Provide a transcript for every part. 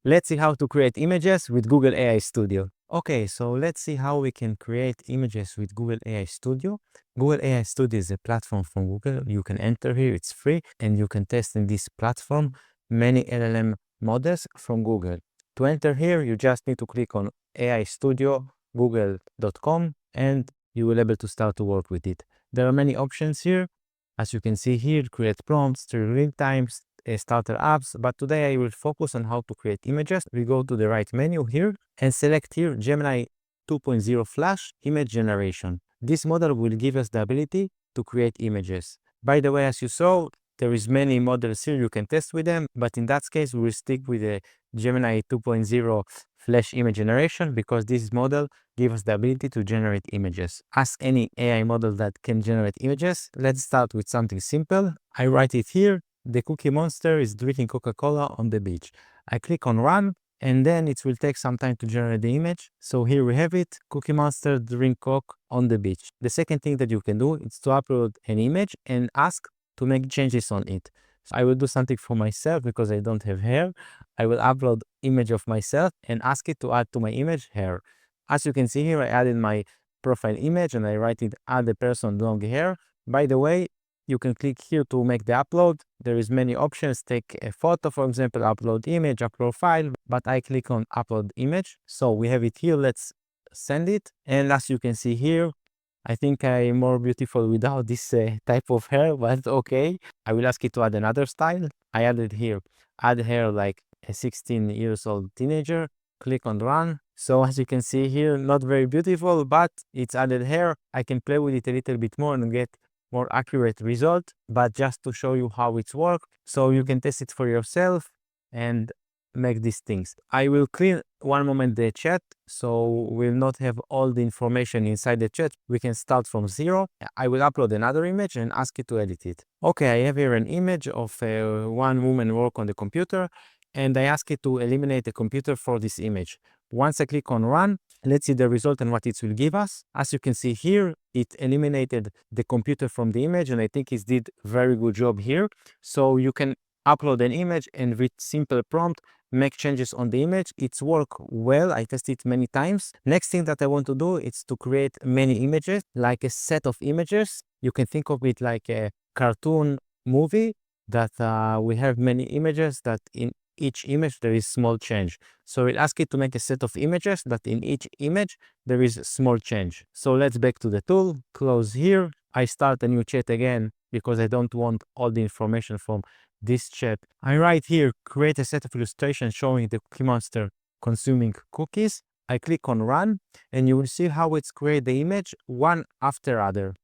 Let's see how to create images with Google AI Studio. Okay, so let's see how we can create images with Google AI Studio. Google AI Studio is a platform from Google. You can enter here, it's free, and you can test in this platform many LLM models from Google. To enter here, you just need to click on AI Studio, google.com, and you will be able to start to work with it. There are many options here. As you can see here, create prompts, real times, starter apps, but today I will focus on how to create images. We go to the right menu here and select here Gemini 2.0 Flash Image Generation. This model will give us the ability to create images. By the way, as you saw, there is many models here, you can test with them, but in that case, we will stick with the Gemini 2.0 Flash Image Generation because this model gives us the ability to generate images. Ask any AI model that can generate images. Let's start with something simple. I write it here. The cookie monster is drinking Coca-Cola on the beach. I click on run and then it will take some time to generate the image. So here we have it, Cookie Monster drink Coke on the beach. The second thing that you can do is to upload an image and ask to make changes on it. So I will do something for myself because I don't have hair. I will upload image of myself and ask it to add to my image hair. As you can see here, I added my profile image and I write it add the person long hair. By the way, you can click here to make the upload. There is many options. Take a photo, for example, upload image, upload file, but I click on upload image. So we have it here. Let's send it. And as you can see here, I think I'm more beautiful without this type of hair, but okay. I will ask it to add another style. I added here, add hair like a 16 years old teenager. Click on run. So as you can see here, not very beautiful, but it's added hair. I can play with it a little bit more and get more accurate result, but just to show you how it's works, so you can test it for yourself and make these things. I will clean one moment the chat, so we'll not have all the information inside the chat. We can start from zero. I will upload another image and ask it to edit it. Okay, I have here an image of one woman work on the computer, and I ask it to eliminate the computer for this image. Once I click on run, let's see the result and what it will give us. As you can see here, it eliminated the computer from the image, and I think it did very good job here. So you can upload an image and with simple prompt, make changes on the image. It's worked well. I tested it many times. Next thing that I want to do is to create many images, like a set of images. You can think of it like a cartoon movie that we have many images that in each image there is small change. So we'll ask it to make a set of images that in each image there is small change. So let's back to the tool, close here. I start a new chat again because I don't want all the information from this chat. I write here, create a set of illustrations showing the Cookie Monster consuming cookies. I click on run and you will see how it's create the image one after other.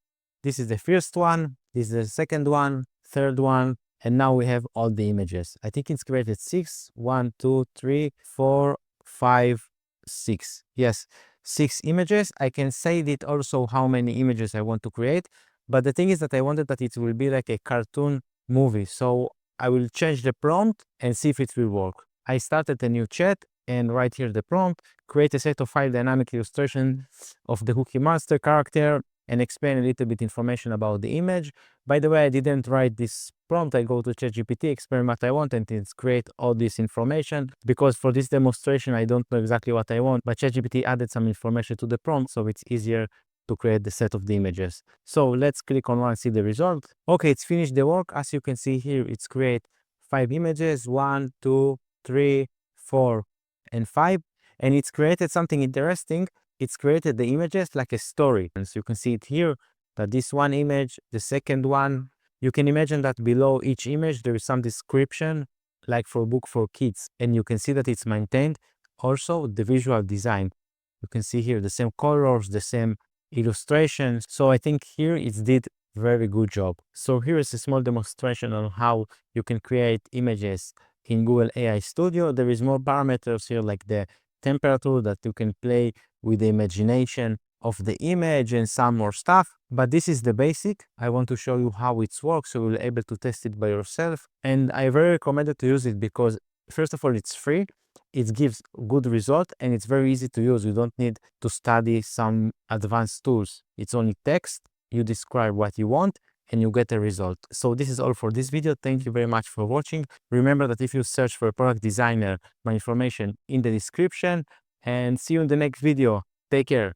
This is the first one, this is the second one, third one, and now we have all the images. I think it's created 6, 1, 2, 3, 4, 5, 6. Yes, 6 images. I can say it also how many images I want to create, but the thing is that I wanted that it will be like a cartoon movie. So I will change the prompt and see if it will work. I started a new chat and right here the prompt, create a set of 5 dynamic illustrations of the Cookie Monster character and explain a little bit information about the image. By the way, I didn't write this prompt. I go to ChatGPT, explain what I want, and it's create all this information. Because for this demonstration, I don't know exactly what I want, but ChatGPT added some information to the prompt, so it's easier to create the set of the images. So let's click on one and see the result. Okay, it's finished the work. As you can see here, it's create 5 images, 1, 2, 3, 4, and 5. And it's created something interesting. It's created the images like a story. And so you can see it here, that this one image, the second one, you can imagine that below each image, there is some description, like for a book for kids. And you can see that it's maintained also the visual design. You can see here the same colors, the same illustrations. So I think here it did very good job. So here is a small demonstration on how you can create images in Google AI Studio. There is more parameters here like the temperature that you can play with the imagination of the image and some more stuff. But this is the basic. I want to show you how it works so you'll be able to test it by yourself. And I very recommend it to use it because first of all, it's free. It gives good result and it's very easy to use. You don't need to study some advanced tools. It's only text. You describe what you want and you get a result. So this is all for this video. Thank you very much for watching. Remember that if you search for a product designer, my information in the description, and see you in the next video. Take care.